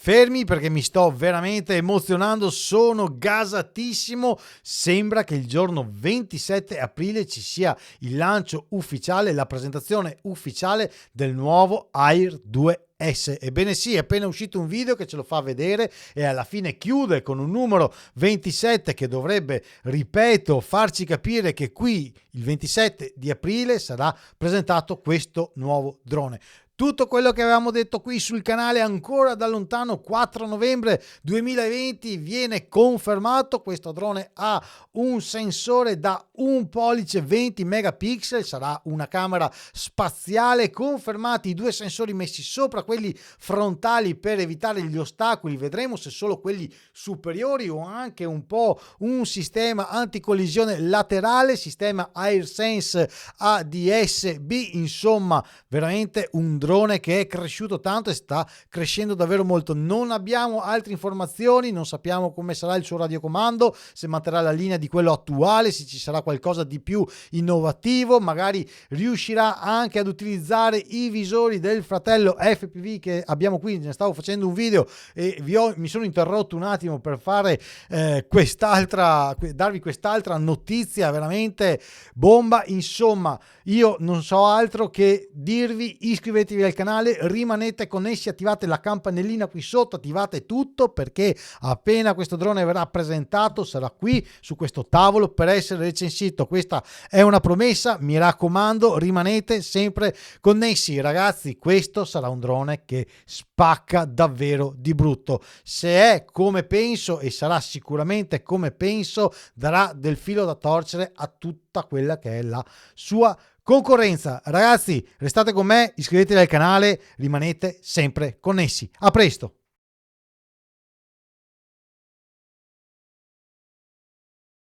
Fermi perché mi sto veramente emozionando, sono gasatissimo. Sembra che il giorno 27 aprile ci sia il lancio ufficiale, la presentazione ufficiale del nuovo Air 2S. Ebbene sì, è appena uscito un video che ce lo fa vedere e alla fine chiude con un numero 27 che dovrebbe, ripeto, farci capire che qui il 27 di aprile sarà presentato questo nuovo drone. Tutto quello che avevamo detto qui sul canale ancora da lontano 4 novembre 2020 viene confermato. Questo drone ha un sensore da 1 pollice 20 megapixel, sarà una camera spaziale, confermati i 2 sensori messi sopra quelli frontali per evitare gli ostacoli. Vedremo se solo quelli superiori o anche un po' un sistema anticollisione laterale, sistema AirSense ADS-B, insomma veramente un drone che è cresciuto tanto e sta crescendo davvero molto. Non abbiamo altre informazioni, non sappiamo come sarà il suo radiocomando, se manterrà la linea di quello attuale, se ci sarà qualcosa di più innovativo, magari riuscirà anche ad utilizzare i visori del fratello FPV che abbiamo qui. Ne stavo facendo un video e mi sono interrotto un attimo per fare darvi quest'altra notizia veramente bomba. Insomma, io non so altro che dirvi: iscrivetevi al canale, rimanete connessi, attivate la campanellina qui sotto, attivate tutto, perché appena questo drone verrà presentato sarà qui su questo tavolo per essere recensito. Questa è una promessa, mi raccomando, rimanete sempre connessi ragazzi. Questo sarà un drone che spacca davvero di brutto. Se è come penso, e sarà sicuramente come penso, darà del filo da torcere a tutta quella che è la sua concorrenza. Ragazzi, restate con me, iscrivetevi al canale, rimanete sempre connessi. A presto!